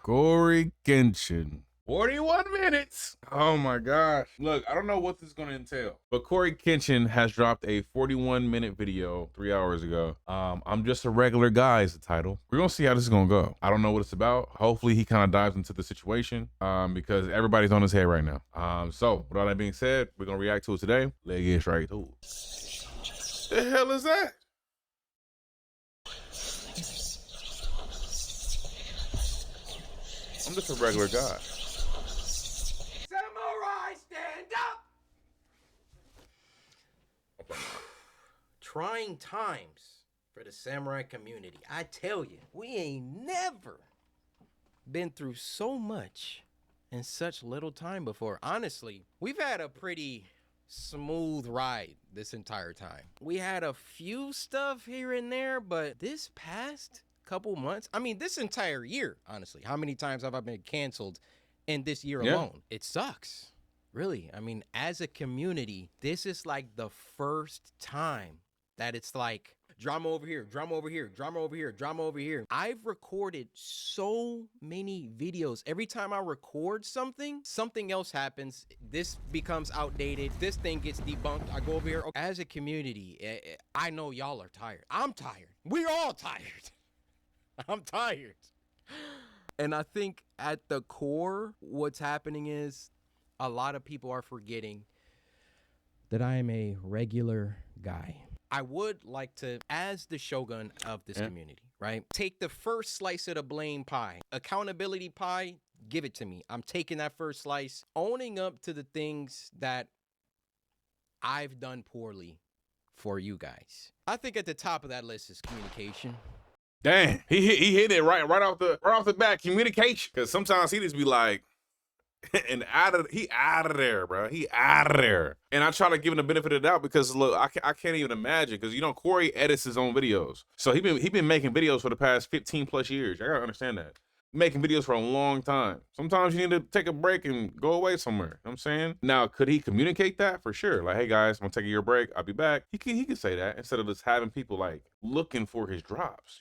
CoryxKenshin. 41 minutes. Oh my gosh. Look, I don't know what this is going to entail, but CoryxKenshin has dropped a 41-minute video 3 hours ago. I'm just a regular guy is the title. We're going to see how this is going to go. I don't know what it's about. Hopefully he kind of dives into the situation because everybody's on his head right now. So with all that being said, we're going to react to it today. Let's get straight to it. The hell is that? I'm just a regular guy. Samurai, stand up! Trying times for the samurai community. I tell you, we ain't never been through so much in such little time before. Honestly, we've had a pretty smooth ride this entire time. We had a few stuff here and there, but this past couple months, I mean, this entire year, honestly, how many times have I been canceled in this year alone? It sucks. Really. I mean, as a community, this is like the first time that it's like drama over here, drama over here, drama over here, drama over here. I've recorded so many videos. Every time I record something, something else happens. This becomes outdated. This thing gets debunked. I go over here. As a community, I know y'all are tired. I'm tired. We're all tired. I'm tired. And I think at the core, what's happening is a lot of people are forgetting that I am a regular guy. I would like to, as the shogun of this community, right, take the first slice of the blame pie. Accountability pie, give it to me. I'm taking that first slice, owning up to the things that I've done poorly for you guys. I think at the top of that list is communication. Dang, he hit it right off the bat. Communication, because sometimes he just be like, and he out of there, bro. He out of there. And I try to give him the benefit of the doubt because look, I can't even imagine because Cory edits his own videos, so he been making videos for the past 15 plus years. I gotta understand that. Making videos for a long time. Sometimes you need to take a break and go away somewhere. You know what I'm saying? Now, could he communicate that? For sure. Like, hey guys, I'm gonna take a year break. I'll be back. He can say that instead of just having people like looking for his drops,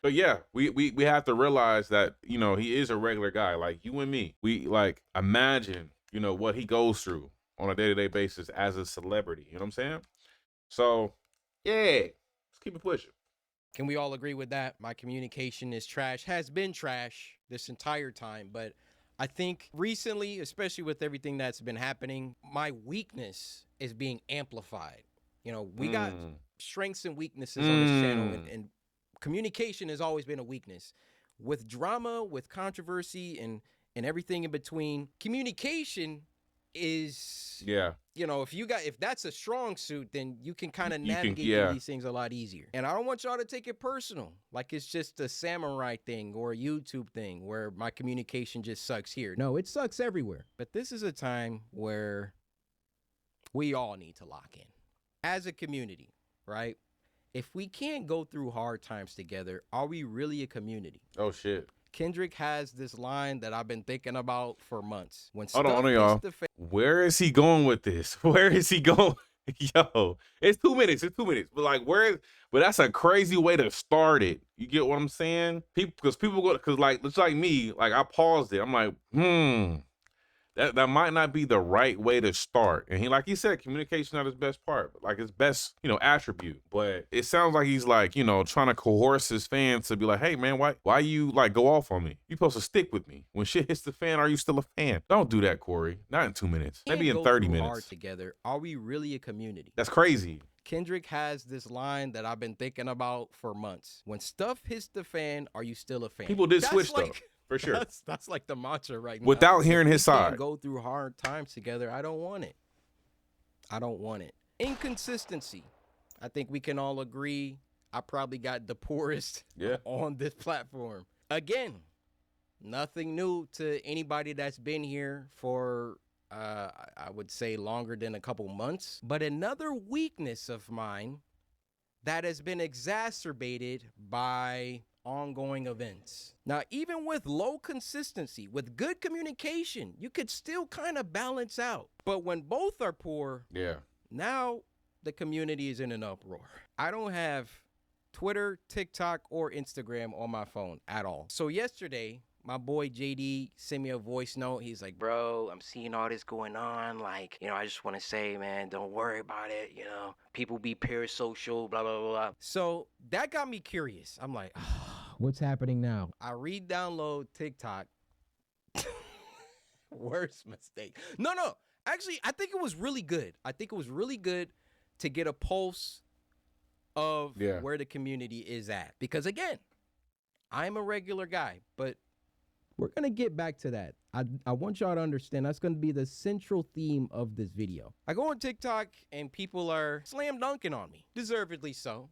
But yeah, we have to realize that, he is a regular guy like you and me. We like imagine, what he goes through on a day-to-day basis as a celebrity. You know what I'm saying? So yeah, let's keep it pushing. Can we all agree with that? My communication is trash, has been trash this entire time. But I think recently, especially with everything that's been happening, my weakness is being amplified. We got strengths and weaknesses on this channel, and communication has always been a weakness. With drama, with controversy, and everything in between, communication is, if that's a strong suit, then you can kind of navigate through these things a lot easier. And I don't want y'all to take it personal, like it's just a samurai thing or a YouTube thing where my communication just sucks here. No, it sucks everywhere. But this is a time where we all need to lock in as a community, right? If we can't go through hard times together, are we really a community? Oh shit. Kendrick has this line that I've been thinking about for months. Hold on, y'all. Where is he going with this? Where is he going? Yo, it's 2 minutes. It's 2 minutes. But like, but that's a crazy way to start it. You get what I'm saying? Because like, it's like me, like I paused it. I'm like, that might not be the right way to start. And like he said, communication not his best part, but like his best, attribute. But it sounds like he's like, trying to coerce his fans to be like, hey man, why you like go off on me? You supposed to stick with me. When shit hits the fan, are you still a fan? Don't do that, Cory. Not in 2 minutes. Maybe in 30 minutes. Hard together. Are we really a community? That's crazy. Kendrick has this line that I've been thinking about for months. When stuff hits the fan, are you still a fan? People did switch though. For sure. That's like the mantra right now. Without hearing his side. Go through hard times together. I don't want it. I don't want it. Inconsistency. I think we can all agree I probably got the poorest on this platform. Again, nothing new to anybody that's been here for, I would say, longer than a couple months. But another weakness of mine that has been exacerbated by ongoing events. Now, even with low consistency, with good communication, you could still kind of balance out. But when both are poor, now the community is in an uproar. I don't have Twitter, TikTok, or Instagram on my phone at all. So yesterday, my boy JD sent me a voice note. He's like, bro, I'm seeing all this going on. Like, I just want to say, man, don't worry about it. People be parasocial, blah, blah, blah, blah. So that got me curious. I'm like, what's happening now? I re-download TikTok. Worst mistake. No. Actually, I think it was really good. I think it was really good to get a pulse of where the community is at. Because again, I'm a regular guy, but we're going to get back to that. I want y'all to understand that's going to be the central theme of this video. I go on TikTok and people are slam dunking on me, deservedly so.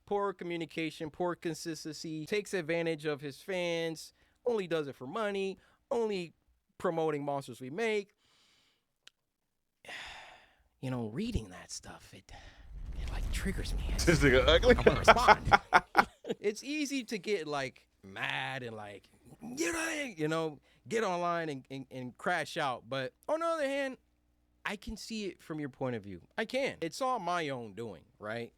Poor communication, poor consistency, takes advantage of his fans, only does it for money, only promoting monsters we make. Reading that stuff, it like triggers me. This nigga ugly. I want to respond. It's easy to get like mad and like, get online and crash out. But on the other hand, I can see it from your point of view. I can. It's all my own doing, right?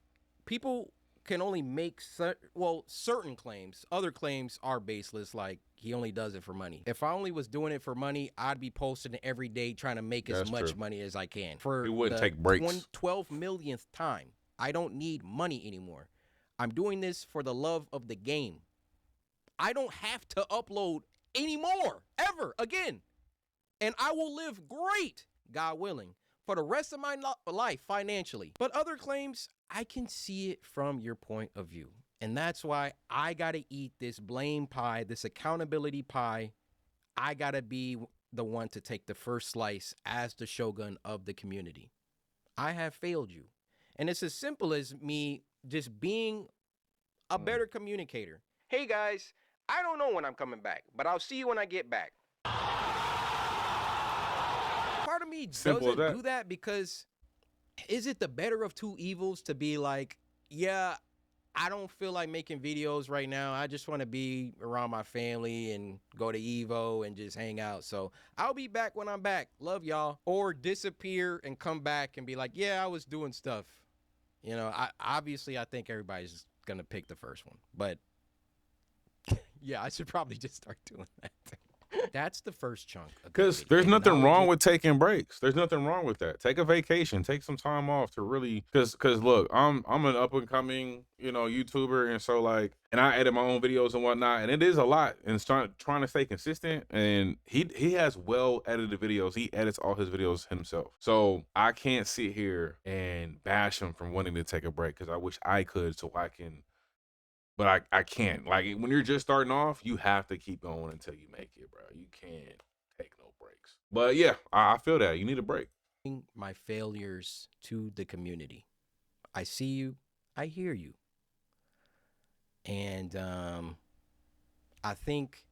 People can only make certain claims. Other claims are baseless, like he only does it for money. If I only was doing it for money, I'd be posting it every day trying to make as much money as I can. For he wouldn't take breaks. 12 millionth time. I don't need money anymore. I'm doing this for the love of the game. I don't have to upload anymore, ever again. And I will live great, God willing, for the rest of my life financially. But other claims, I can see it from your point of view. And that's why I got to eat this blame pie, this accountability pie. I got to be the one to take the first slice as the shogun of the community. I have failed you. And it's as simple as me just being a better communicator. Hey guys, I don't know when I'm coming back, but I'll see you when I get back. Part of me doesn't do that because is it the better of two evils to be like, yeah, I don't feel like making videos right now. I just want to be around my family and go to Evo and just hang out. So I'll be back when I'm back. Love y'all. Or disappear and come back and be like, yeah, I was doing stuff. I think everybody's going to pick the first one. But yeah, I should probably just start doing that. That's the first chunk. Because there's nothing wrong with taking breaks. There's nothing wrong with that. Take a vacation. Take some time off to really. Because look, I'm an up and coming YouTuber, and so like, and I edit my own videos and whatnot, and it is a lot. And trying to stay consistent. And he has well edited videos. He edits all his videos himself. So I can't sit here and bash him from wanting to take a break because I wish I could, so I can. But I can't. Like, when you're just starting off, you have to keep going until you make it, bro. You can't take no breaks. But yeah, I feel that. You need a break. My failures to the community. I see you. I hear you. And I think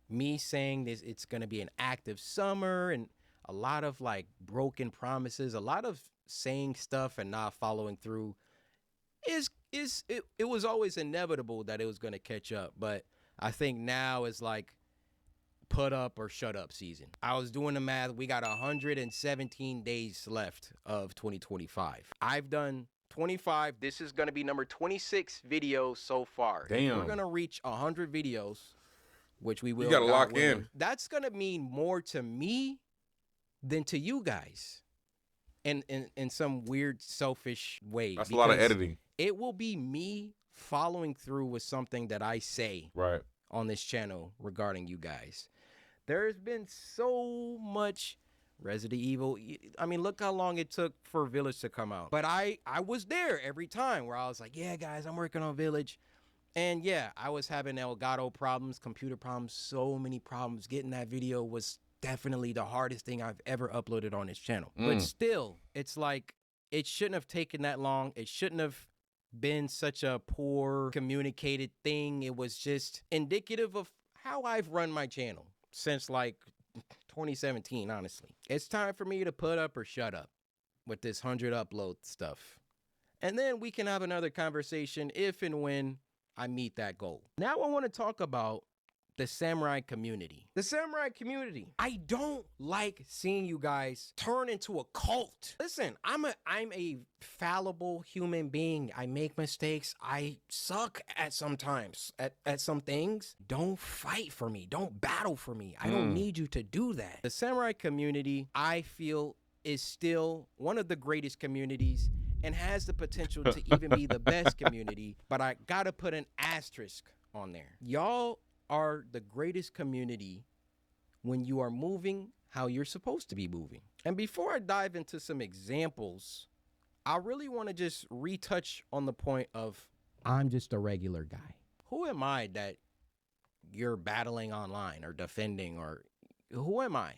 me saying this, it's going to be an active summer and a lot of like broken promises, a lot of saying stuff and not following through it was always inevitable that it was going to catch up. But I think now is like put up or shut up season. I was doing the math. We got 117 days left of 2025. I've done 25. This is going to be number 26 videos so far. Damn. If we're going to reach 100 videos, which we will. You got to lock in. That's going to mean more to me than to you guys. In some weird, selfish way. That's a lot of editing. It will be me following through with something that I say on this channel regarding you guys. There's been so much Resident Evil. I mean, look how long it took for Village to come out. But I was there every time where I was like, yeah, guys, I'm working on Village. And yeah, I was having Elgato problems, computer problems, so many problems. Getting that video was definitely the hardest thing I've ever uploaded on this channel. But still, it's like, it shouldn't have taken that long. It shouldn't have been such a poor communicated thing. It was just indicative of how I've run my channel since like 2017, honestly. It's time for me to put up or shut up with this 100 upload stuff. And then we can have another conversation if and when I meet that goal. Now I want to talk about the samurai community. The samurai community. I don't like seeing you guys turn into a cult. Listen, I'm a fallible human being. I make mistakes. I suck at sometimes at some things. Don't fight for me. Don't battle for me. I don't need you to do that. The samurai community, I feel, is still one of the greatest communities and has the potential to even be the best community, but I gotta put an asterisk on there. Y'all are the greatest community when you are moving how you're supposed to be moving. And before I dive into some examples, I really want to just retouch on the point of I'm just a regular guy. Who am I that you're battling online or defending, or who am I?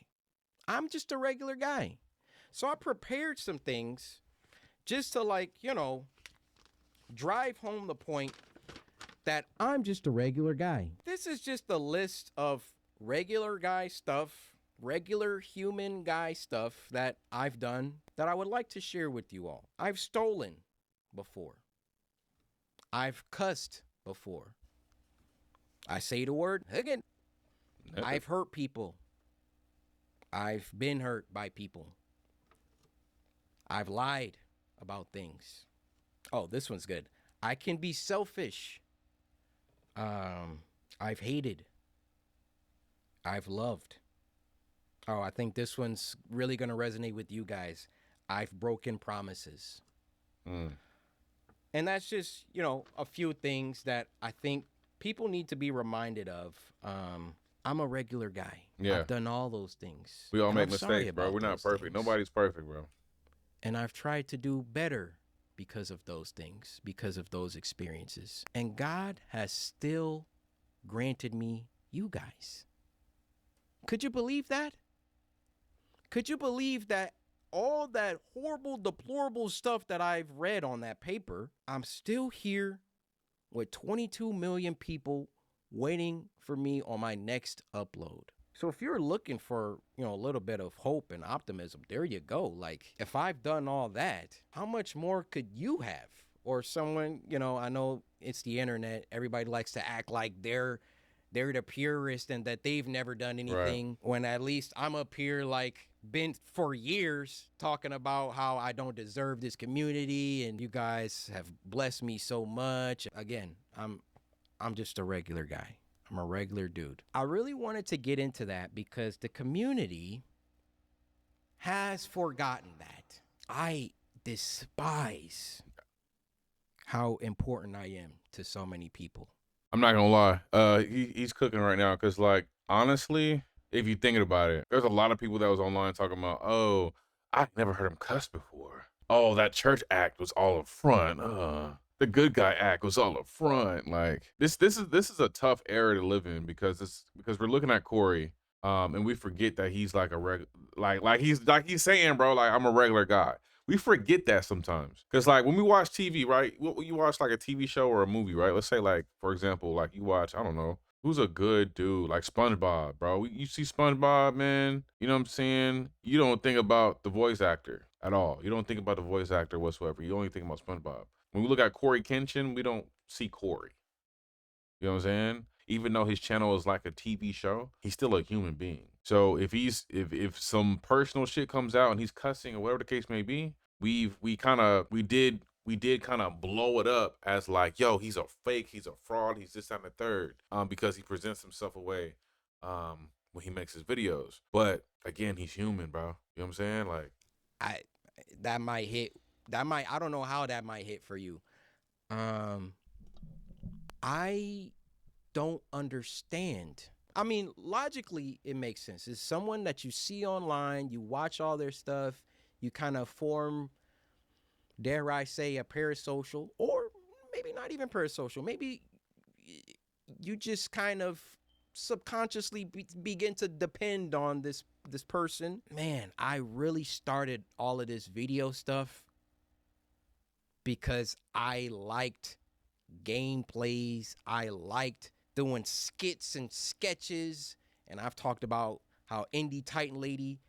I'm just a regular guy. So I prepared some things just to, like, drive home the point that I'm just a regular guy. This is just a list of regular guy stuff, regular human guy stuff that I've done that I would like to share with you all. I've stolen before. I've cussed before. I say the word again. I've hurt people. I've been hurt by people. I've lied about things. Oh, this one's good. I can be selfish. I've hated. I've loved. Oh, I think this one's really going to resonate with you guys. I've broken promises. And that's just, a few things that I think people need to be reminded of. I'm a regular guy. Yeah. I've done all those things. We all And make I'm sorry mistakes, bro. about We're not those perfect. things. Nobody's perfect, bro. And I've tried to do better because of those things, because of those experiences. And God has still granted me you guys. Could you believe that? Could you believe that all that horrible, deplorable stuff that I've read on that paper, I'm still here with 22 million people waiting for me on my next upload? So if you're looking for, a little bit of hope and optimism, there you go. Like, if I've done all that, how much more could you have? Or someone, I know it's the internet. Everybody likes to act like they're the purist and that they've never done anything. When at least I'm up here, like, been for years talking about how I don't deserve this community and you guys have blessed me so much. Again, I'm just a regular guy. I'm a regular dude. I really wanted to get into that because the community has forgotten that. I despise how important I am to so many people. I'm not gonna lie. He's cooking right now because, like, honestly, if you're thinking about it, there's a lot of people that was online talking about, oh, I never heard him cuss before. Oh, that church act was all up front. The good guy act was all up front. Like, this is a tough era to live in because we're looking at Cory, and we forget that he's like a like he's saying, bro, like, I'm a regular guy. We forget that sometimes. Cause, like, when we watch TV, right? When you watch like a TV show or a movie, right? Let's say, like, for example, like, you watch, I don't know, who's a good dude, like SpongeBob, bro. You see SpongeBob, man. You know what I'm saying? You don't think about the voice actor at all. You don't think about the voice actor whatsoever. You only think about SpongeBob. When we look at CoryxKenshin, we don't see Cory. You know what I'm saying? Even though his channel is like a TV show, he's still a human being. So if some personal shit comes out and he's cussing or whatever the case may be, we did kind of blow it up as like, yo, he's a fake, he's a fraud, he's this, that, and the third, because he presents himself away when he makes his videos. But again, he's human, bro. You know what I'm saying? Like, I don't know how that might hit for you. I don't understand. I mean, logically, it makes sense. It's someone that you see online, you watch all their stuff, you kind of form, dare I say, a parasocial, or maybe not even parasocial. Maybe you just kind of subconsciously begin to depend on this person. Man, I really started all of this video stuff because I liked gameplays. I liked doing skits and sketches. And I've talked about how Indie Titan Lady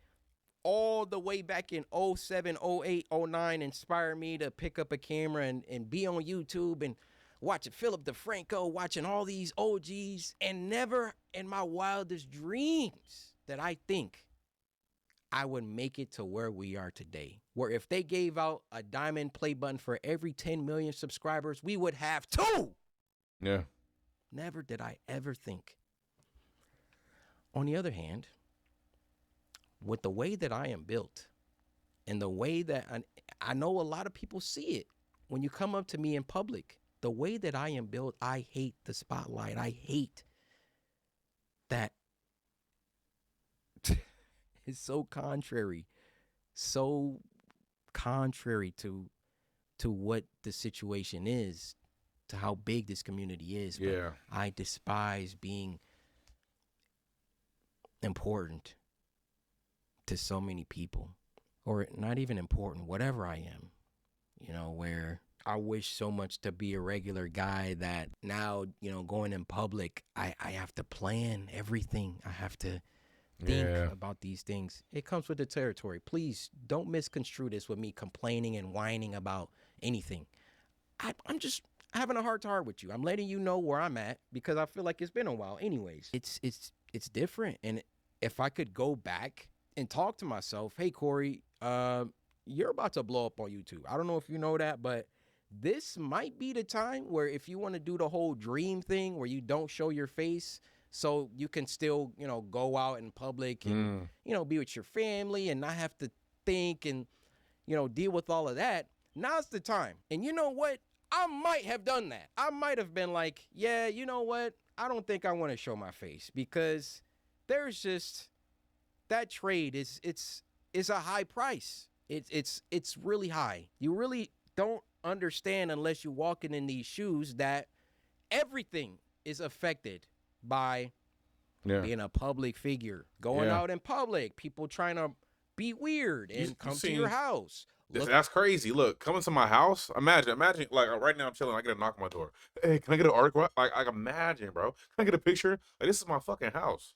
all the way back in 07, 08, 09 inspired me to pick up a camera and be on YouTube. And watching Philip DeFranco, watching all these OGs, and never in my wildest dreams that I think I would make it to where we are today. Where if they gave out a diamond play button for every 10 million subscribers, we would have 2. Yeah. Never did I ever think. On the other hand, with the way that I am built and the way that I know a lot of people see it when you come up to me in public, the way that I am built, I hate the spotlight. I hate that. It's so contrary to what the situation is, to how big this community is. Yeah. But I despise being important to so many people, or not even important, whatever I am, where I wish so much to be a regular guy that now, going in public, I have to plan everything. I have to think about these things. It comes with the territory. Please don't misconstrue this with me complaining and whining about anything. I'm just having a heart-to-heart with you. I'm letting you know where I'm at because I feel like it's been a while anyways. It's different. And if I could go back and talk to myself, hey, Cory, you're about to blow up on YouTube. I don't know if you know that, but this might be the time where if you want to do the whole dream thing where you don't show your face so you can still, go out in public and, be with your family and not have to think and, deal with all of that, now's the time. And you know what? I might have done that. I might have been like, yeah, you know what? I don't think I want to show my face because there's just that trade it's a high price. It's really high. You really don't understand unless you're walking in these shoes that everything is affected by being a public figure, going out in public, people trying to be weird and come to your house. That's crazy. Look, coming to my house. Imagine, like right now I'm chilling. I get a knock on my door. Hey, can I get an article? Like imagine, bro. Can I get a picture? Like this is my fucking house.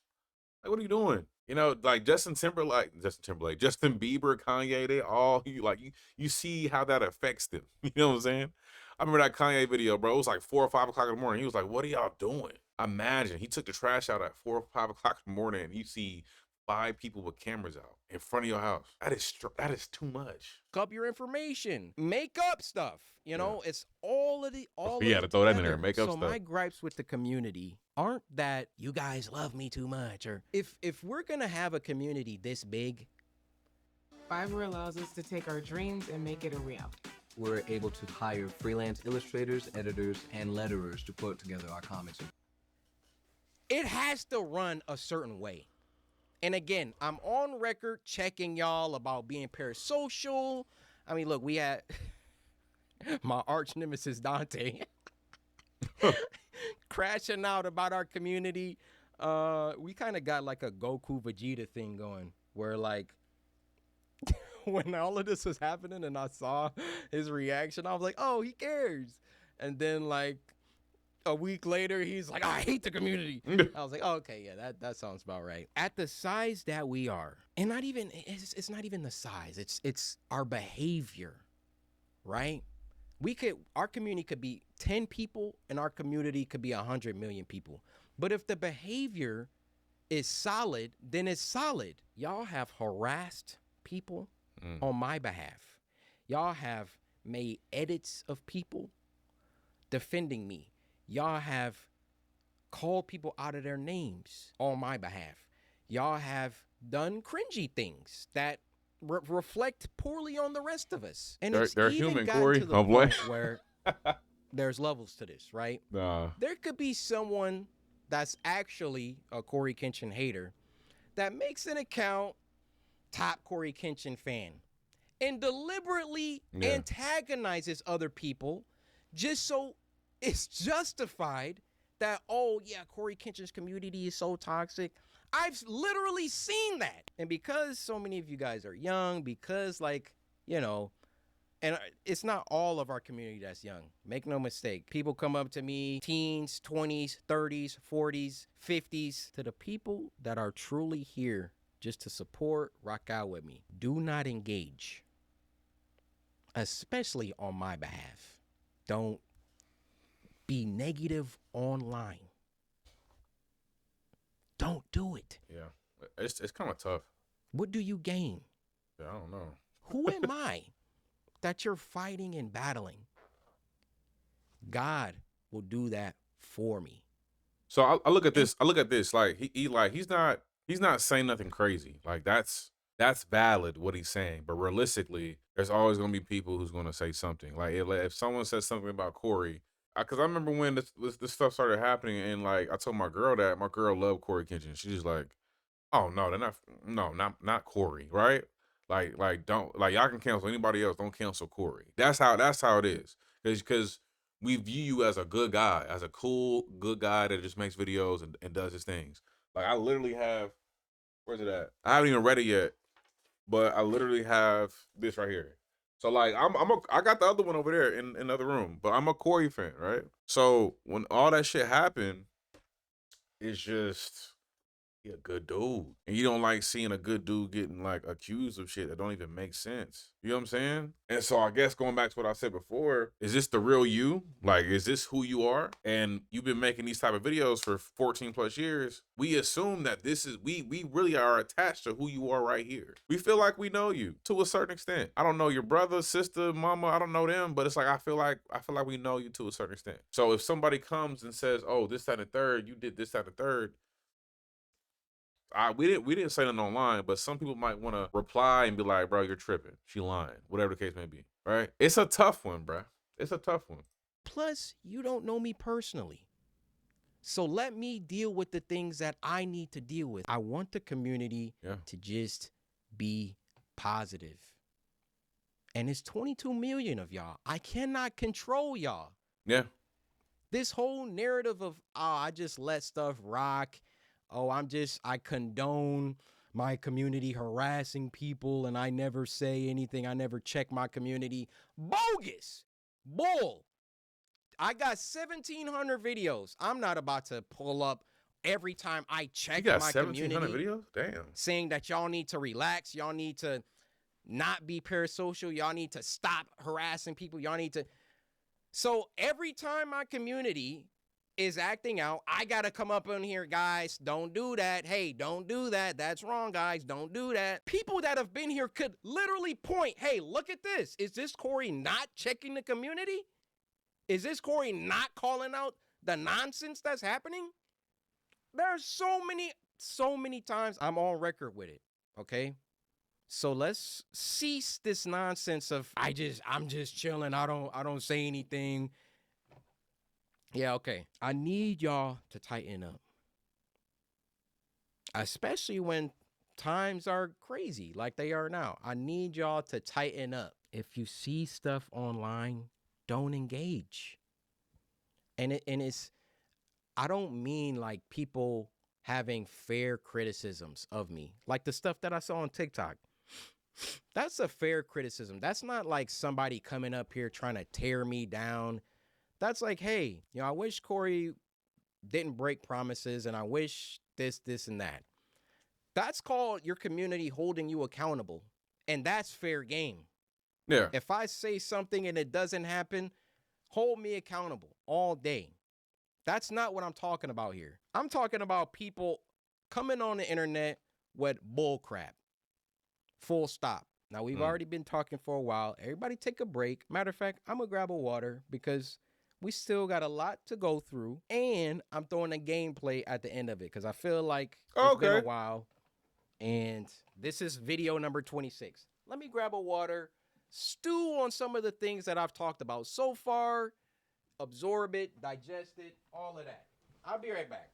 Like what are you doing? Like Justin Bieber, Kanye, they all you see how that affects them. You know what I'm saying? I remember that Kanye video, bro. It was like 4 or 5 o'clock in the morning. He was like, "What are y'all doing?" Imagine he took the trash out at 4 or 5 o'clock in the morning, and you see 5 people with cameras out in front of your house. That is too much. Up your information, make up stuff. It's all of the to throw that in there. Make up so stuff. My gripes with the community aren't that you guys love me too much, or if we're gonna have a community this big, Fiverr allows us to take our dreams and make it a reality. We're able to hire freelance illustrators, editors, and letterers to put together our comics. It has to run a certain way. And again, I'm on record checking y'all about being parasocial. I mean, look, we had my arch nemesis Dante crashing out about our community. We kind of got like a Goku Vegeta thing going where like when all of this was happening and I saw his reaction, I was like, oh, he cares. And then like a week later, he's like, I hate the community. I was like, oh, okay, yeah, that sounds about right. At the size that we are, and it's not even the size, it's our behavior, right? Our community could be 10 people and our community could be 100 million people. But if the behavior is solid, then it's solid. Y'all have harassed people on my behalf. Y'all have made edits of people defending me. Y'all have called people out of their names on my behalf. Y'all have done cringy things that reflect poorly on the rest of us. And they're even human, gotten Cory. to the point where there's levels to this, right? Nah. There could be someone that's actually a CoryxKenshin hater that makes an account, top CoryxKenshin fan, and deliberately antagonizes other people just so it's justified that, oh, yeah, CoryxKenshin's community is so toxic. I've literally seen that. And because so many of you guys are young, because, like, and it's not all of our community that's young. Make no mistake. People come up to me, teens, 20s, 30s, 40s, 50s. To the people that are truly here just to support, rock out with me, do not engage, especially on my behalf. Don't be negative online. Don't do it. Yeah, it's kind of tough. What do you gain? Yeah, I don't know. Who am I that you're fighting and battling? God will do that for me. So I look at this. I look at this like he's not saying nothing crazy. Like that's valid what he's saying. But realistically, there's always gonna be people who's gonna say something. Like if someone says something about Cory, because I remember when this stuff started happening, and like I told my girl that my girl loved CoryxKenshin. She's like, oh no, they're not. No, not Cory, right? Like don't like y'all can cancel anybody else. Don't cancel Cory. That's how it is. Because we view you as a good guy, as a cool good guy that just makes videos and does his things. Like I literally have, where's it at? I haven't even read it yet, but I literally have this right here. So like I got the other one over there in the other room, but I'm a Cory fan, right? So when all that shit happened, it's just he a good dude. And you don't like seeing a good dude getting like accused of shit that don't even make sense. You know what I'm saying? And so I guess going back to what I said before, is this the real you? Like, is this who you are? And you've been making these type of videos for 14 plus years. We assume that this is, we really are attached to who you are right here. We feel like we know you to a certain extent. I don't know your brother, sister, mama, I don't know them, but it's like, I feel like we know you to a certain extent. So if somebody comes and says, oh, this, that, and the third, you did this, that, and the third, we didn't say that online, but some people might want to reply and be like, bro, you're tripping. She lying. Whatever the case may be. Right? It's a tough one, bro. It's a tough one. Plus, you don't know me personally. So let me deal with the things that I need to deal with. I want the community to just be positive. And it's 22 million of y'all. I cannot control y'all. Yeah. This whole narrative of, oh, I just let stuff rock. Oh, I condone my community harassing people and I never say anything. I never check my community. Bogus. Bull. I got 1,700 videos. I'm not about to pull up every time I check my community. 1,700 videos? Damn. Saying that y'all need to relax. Y'all need to not be parasocial. Y'all need to stop harassing people. Y'all need to. So every time my community is acting out, I got to come up in here, guys, don't do that. Hey, don't do that. That's wrong, guys. Don't do that. People that have been here could literally point, hey, look at this. Is this Cory not checking the community? Is this Cory not calling out the nonsense that's happening? There's so many times I'm on record with it, okay? So let's cease this nonsense of I'm just chilling. I don't say anything. Yeah, okay. I need y'all to tighten up. Especially when times are crazy like they are now. I need y'all to tighten up. If you see stuff online, don't engage. And it's I don't mean like people having fair criticisms of me. Like the stuff that I saw on TikTok. That's a fair criticism. That's not like somebody coming up here trying to tear me down. That's like, hey, I wish Cory didn't break promises and I wish this, and that. That's called your community holding you accountable. And that's fair game. Yeah. If I say something and it doesn't happen, hold me accountable all day. That's not what I'm talking about here. I'm talking about people coming on the internet with bull crap. Full stop. Now, we've already been talking for a while. Everybody take a break. Matter of fact, I'm going to grab a water because we still got a lot to go through. And I'm throwing a gameplay at the end of it because I feel like it's been a while. And this is video number 26. Let me grab a water, stew on some of the things that I've talked about so far, absorb it, digest it, all of that. I'll be right back.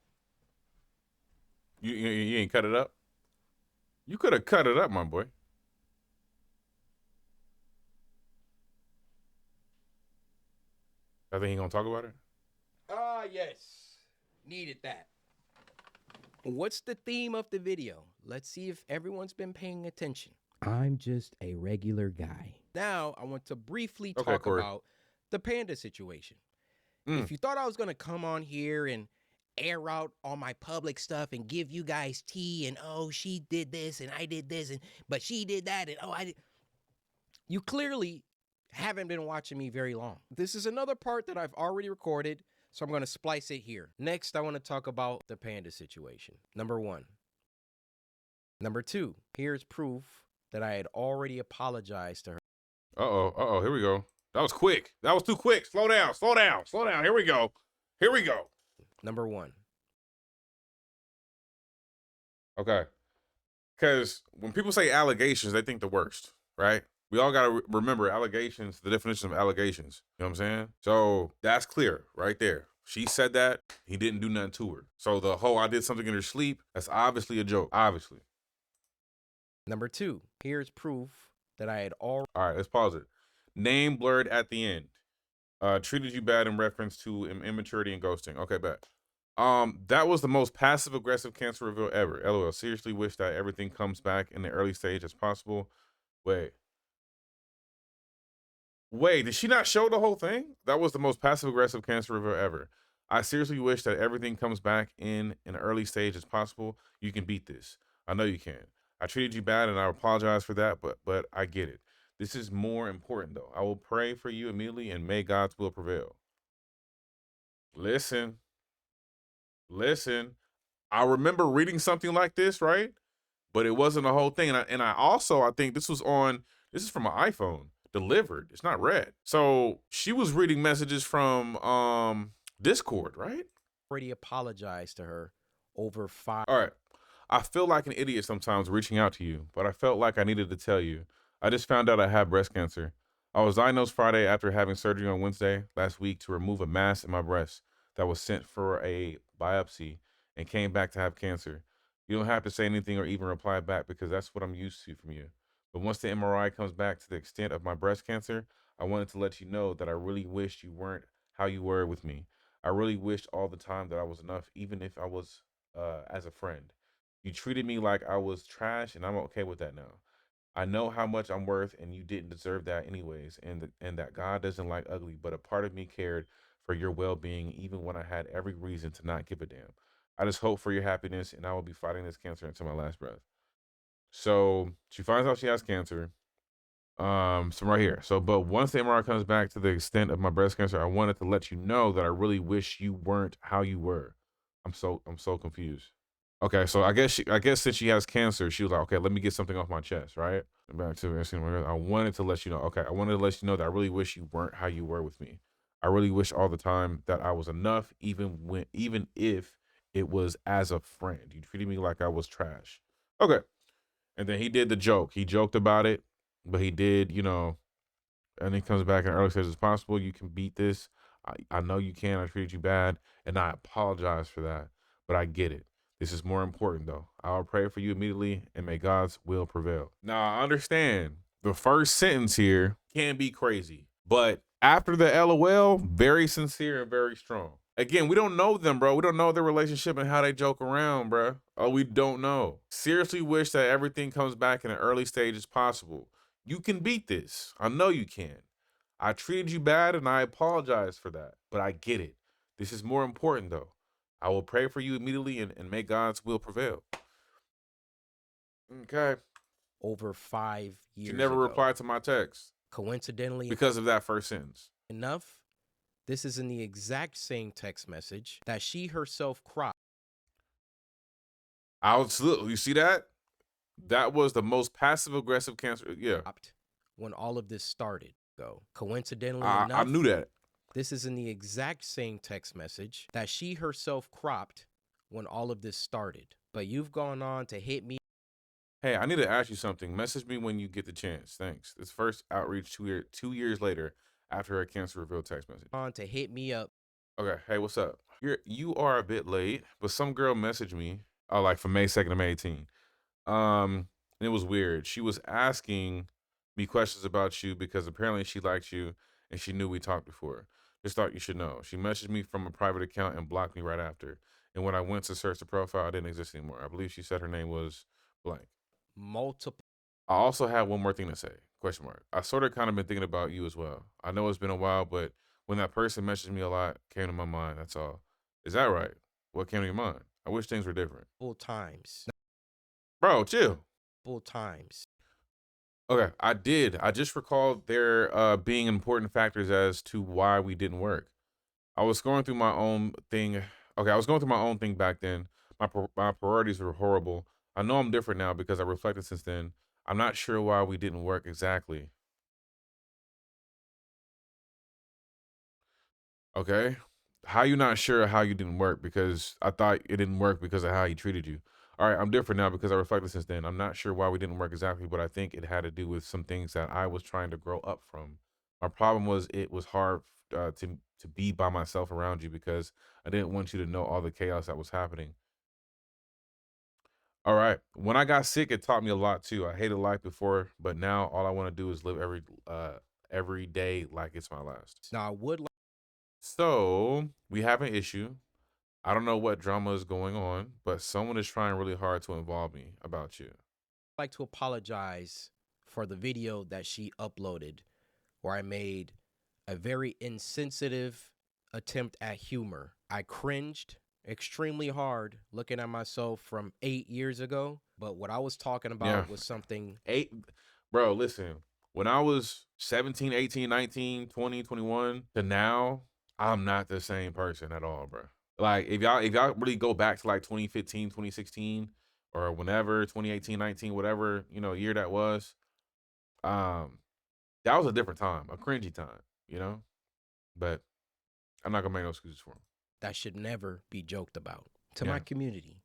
You ain't cut it up? You could have cut it up, my boy. I think he gonna talk about it. Ah, yes. Needed that. What's the theme of the video? Let's see if everyone's been paying attention. I'm just a regular guy. Now, I want to briefly talk about the panda situation. If you thought I was going to come on here and air out all my public stuff and give you guys tea and, oh, she did this and I did this, but she did that and, oh, I did. You clearly haven't been watching me very long. This is another part that I've already recorded. So I'm going to splice it here. Next, I want to talk about the panda situation. Number 1. Number 2, here's proof that I had already apologized to her. Uh-oh, here we go. That was quick. That was too quick. Slow down. Here we go. Number 1. Okay. Because when people say allegations, they think the worst, right? We all got to remember allegations, the definition of allegations. You know what I'm saying? So that's clear right there. She said that. He didn't do nothing to her. So the whole I did something in her sleep, that's obviously a joke. Obviously. Number 2, here's proof that I had already. All right, let's pause it. Name blurred at the end. Treated you bad in reference to immaturity and ghosting. Okay, bet. That was the most passive aggressive cancer reveal ever. LOL. Seriously wish that everything comes back in the early stage as possible. Wait, did she not show the whole thing? That was the most passive aggressive cancer reveal ever. I seriously wish that everything comes back in an early stage as possible. You can beat this. I know you can. I treated you bad and I apologize for that, but I get it. This is more important though. I will pray for you immediately and may God's will prevail. Listen. I remember reading something like this, right? But it wasn't the whole thing. And I think this is from an iPhone delivered. It's not read. So she was reading messages from Discord, right? already apologized to her over 5. All right. I feel like an idiot sometimes reaching out to you, but I felt like I needed to tell you. I just found out I have breast cancer. I was diagnosed Friday after having surgery on Wednesday last week to remove a mass in my breast that was sent for a biopsy and came back to have cancer. You don't have to say anything or even reply back because that's what I'm used to from you. But once the MRI comes back to the extent of my breast cancer, I wanted to let you know that I really wished you weren't how you were with me. I really wished all the time that I was enough, even if I was as a friend. You treated me like I was trash, and I'm okay with that now. I know how much I'm worth, and you didn't deserve that anyways, and that God doesn't like ugly, but a part of me cared for your well-being even when I had every reason to not give a damn. I just hope for your happiness, and I will be fighting this cancer until my last breath. So she finds out she has cancer. So right here. So, but once the MRI comes back to the extent of my breast cancer, I wanted to let you know that I really wish you weren't how you were. I'm so confused. Okay, so I guess since she has cancer, she was like, okay, let me get something off my chest, right? Back to I wanted to let you know. Okay, I wanted to let you know that I really wish you weren't how you were with me. I really wish all the time that I was enough, even if it was as a friend. You treated me like I was trash. Okay, and then he did the joke. He joked about it, but he did, and he comes back in early stages as possible. You can beat this. I know you can. I treated you bad, and I apologize for that. But I get it. This is more important, though. I'll pray for you immediately, and may God's will prevail. Now, I understand the first sentence here can be crazy, but after the LOL, very sincere and very strong. Again, we don't know them, bro. We don't know their relationship and how they joke around, bro. Oh, we don't know. Seriously wish that everything comes back in an early stage as possible. You can beat this. I know you can. I treated you bad and I apologize for that, but I get it. This is more important though. I will pray for you immediately and may God's will prevail. Okay. over 5 years She never ago. replied to my text Coincidentally because of that first sentence. enough, this is in the exact same text message that she herself cropped You see that? That was the most passive aggressive cancer. Yeah. when all of this started. Coincidentally I enough, knew that. this is in the exact same text message that she herself cropped when all of this started. But you've gone on to hit me. Hey, I need to ask you something. Message me when you get the chance. Thanks. It's first outreach 2 years later after her cancer reveal text message. On to hit me up. Okay. Hey, what's up? You are a bit late, but some girl messaged me, like from May 2nd to May 18th. And it was weird. She was asking me questions about you because apparently she liked you and she knew we talked before. Just thought you should know. She messaged me from a private account and blocked me right after. And when I went to search the profile, it didn't exist anymore. I believe she said her name was blank. Multiple. I also have one more thing to say. Question mark. I sort of kind of been thinking about you as well. I know it's been a while, but when that person messaged me a lot, came to my mind. That's all. Is that right? What came to your mind? I wish things were different. Times. Bro, chill. Times. Okay, I did. I just recalled there being important factors as to why we didn't work. I was going through my own thing. Okay, I was going through my own thing back then. My priorities were horrible. I know I'm different now because I reflected since then. I'm not sure why we didn't work exactly. Okay. How you not sure how you didn't work? Because I thought it didn't work because of how he treated you. All right, I'm different now because I reflected since then. I'm not sure why we didn't work exactly, but I think it had to do with some things that I was trying to grow up from. My problem was it was hard to be by myself around you because I didn't want you to know all the chaos that was happening. All right. When I got sick, it taught me a lot too. I hated life before, but now all I want to do is live every day like it's my last. Now, I would So we have an issue. I don't know what drama is going on, but someone is trying really hard to involve me about you. like to apologize for the video that she uploaded where I made a very insensitive attempt at humor. I cringed extremely hard looking at myself from 8 years ago, but what I was talking Yeah. about was something. Bro, listen. When I was 17, 18, 19, 20, 21 to now, I'm not the same person at all, bro. Like if y'all really go back to like 2015, 2016 or whenever 2018, 19, whatever, year that was, um that was a different time, a cringy time, you know? But I'm not gonna make no excuses for him. That should never be joked about. To Yeah. my community,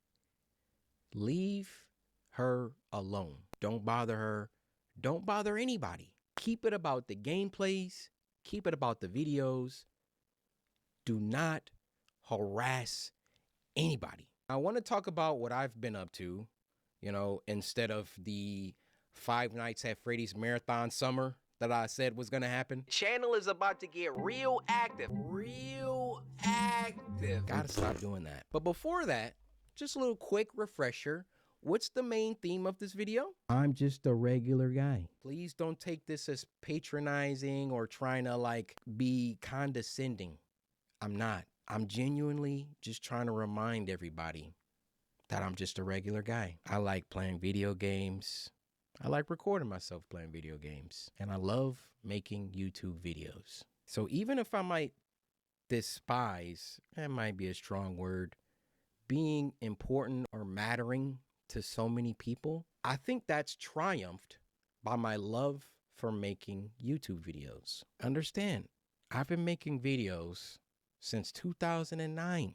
leave her alone. Don't bother her. Don't bother anybody. Keep it about the gameplays. Keep it about the videos. Do not harass anybody. I want to talk about what I've been up to, instead of the Five Nights at Freddy's Marathon Summer that I said was going to happen. Channel is about to get real active. Real active. Gotta stop doing that. But before that, just a little quick refresher. What's the main theme of this video? I'm just a regular guy. Please don't take this as patronizing or trying to be condescending. I'm not. I'm genuinely just trying to remind everybody that I'm just a regular guy. I like playing video games. I like recording myself playing video games. And I love making YouTube videos. So even if I might despise, that might be a strong word, being important or mattering to so many people, I think that's triumphed by my love for making YouTube videos. Understand, I've been making videos since 2009.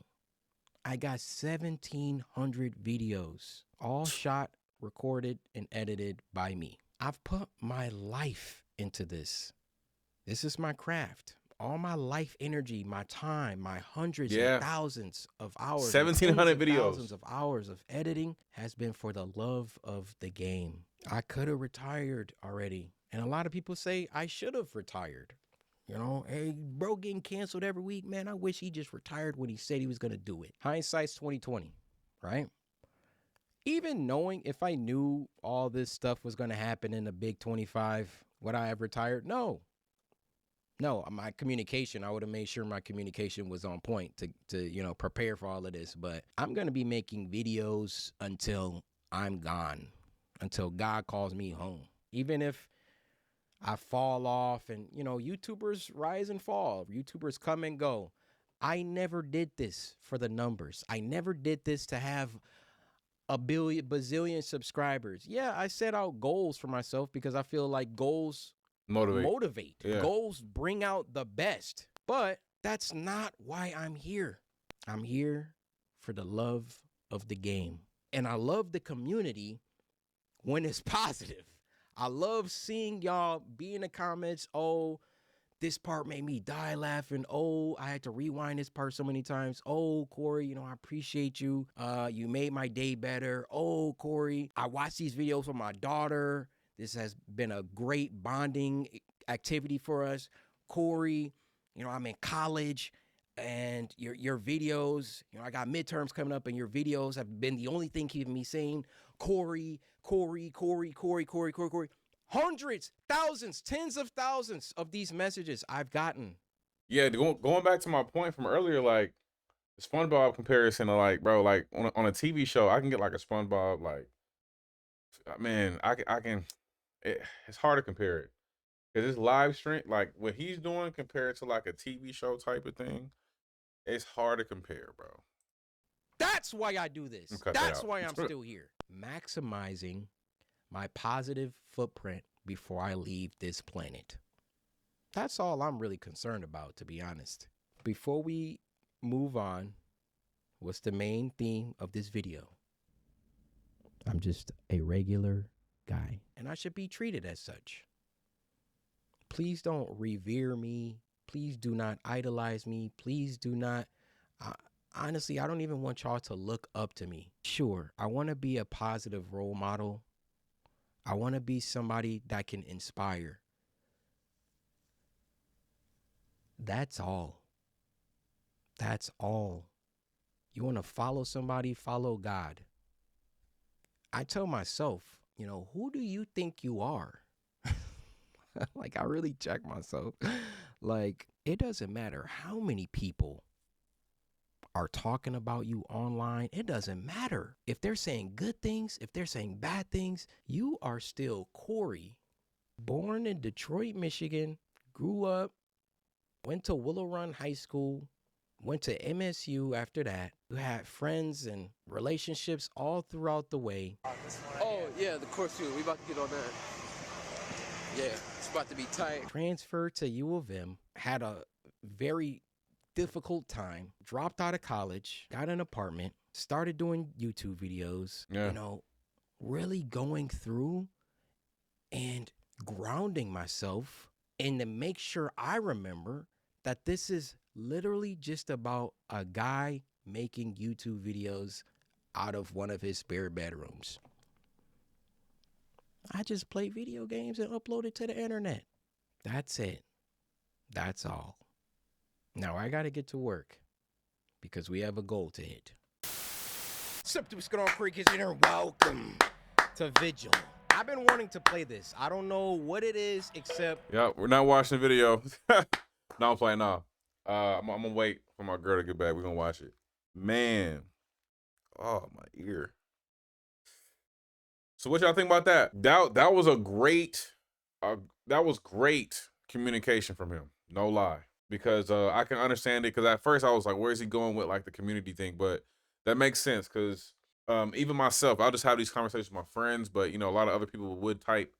I got 1,700 videos, all shot, recorded, and edited by me. I've put my life into this. This is my craft. All my life energy, my time, my hundreds and thousands of hours, 1,700 videos. thousands of hours of editing has been for the love of the game. I could have retired already. And a lot of people say I should have retired. Hey, bro getting canceled every week, man. I wish he just retired when he said he was going to do it. Hindsight's 2020, right? Even knowing if I knew all this stuff was going to happen in the big 25, would I have retired? No. My communication, I would have made sure my communication was on point to prepare for all of this. But I'm going to be making videos until I'm gone, until God calls me home. Even if I fall off and, YouTubers rise and fall. YouTubers come and go. I never did this for the numbers. I never did this to have a bazillion subscribers. Yeah, I set out goals for myself because I feel like goals motivate. Yeah. Goals bring out the best. But that's not why I'm here. I'm here for the love of the game. And I love the community when it's positive. I love seeing y'all be in the comments. Oh, this part made me die laughing. Oh, I had to rewind this part so many times. Oh, Cory, I appreciate you. You made my day better. Oh, Cory, I watch these videos with my daughter. This has been a great bonding activity for us. Cory, I'm in college and your videos, I got midterms coming up and your videos have been the only thing keeping me sane. Cory. Hundreds, thousands, tens of thousands of these messages I've gotten. Yeah, going back to my point from earlier, like the SpongeBob comparison to bro, on a TV show, I can get like a SpongeBob, man, I can it's hard to compare it. Because it's live stream, like what he's doing compared to like a TV show type of thing. It's hard to compare, bro. That's why I do this. Cut that That's out. why I'm still here. Maximizing my positive footprint before I leave this planet. That's all I'm really concerned about, to be honest. Before we move on, what's the main theme of this video? I'm just a regular guy, and I should be treated as such. Please don't revere me. Please do not idolize me. Please do not. Honestly, I don't even want y'all to look up to me. Sure, I want to be a positive role model. I want to be somebody that can inspire. That's all. That's all. You want to follow somebody, follow God. I tell myself, who do you think you are? Like, I really check myself. Like, it doesn't matter how many people are talking about you online. It doesn't matter. If they're saying good things, if they're saying bad things, you are still Cory. Born in Detroit, Michigan, grew up, went to Willow Run High School, went to MSU after that. You had friends and relationships all throughout the way. Oh, yeah, the course too. We about to get on that. Yeah, it's about to be tight. Transferred to U of M, had a very difficult time, dropped out of college, got an apartment, started doing YouTube videos, really going through and grounding myself and to make sure I remember that this is literally just about a guy making YouTube videos out of one of his spare bedrooms. I just play video games and upload it to the internet. That's it. That's all. Now I got to get to work because we have a goal to hit. What's going on, CoryxKenshin, and welcome to Vigil. I've been wanting to play this. I don't know what it is except... Yeah, we're not watching the video. No, I'm playing now. I'm going to wait for my girl to get back. We're going to watch it. Man. Oh, my ear. So what y'all think about that? That was great communication from him. No lie. Because I can understand it. Because at first I was like, where is he going with like the community thing? But that makes sense because even myself, I'll just have these conversations with my friends. But, a lot of other people would type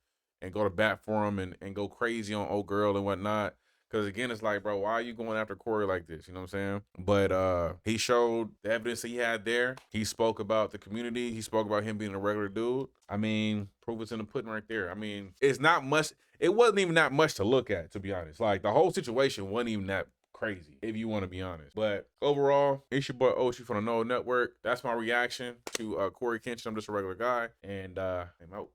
and go to bat for him and go crazy on old girl and whatnot. Because, again, it's like, bro, why are you going after Cory like this? You know what I'm saying? But he showed the evidence that he had there. He spoke about the community. He spoke about him being a regular dude. I mean, proof is in the pudding right there. I mean, it's not much. It wasn't even that much to look at, to be honest. Like, the whole situation wasn't even that crazy, if you want to be honest. But overall, it's your boy Oshi from the No Network. That's my reaction to CoryxKenshin. I'm just a regular guy. And I'm out.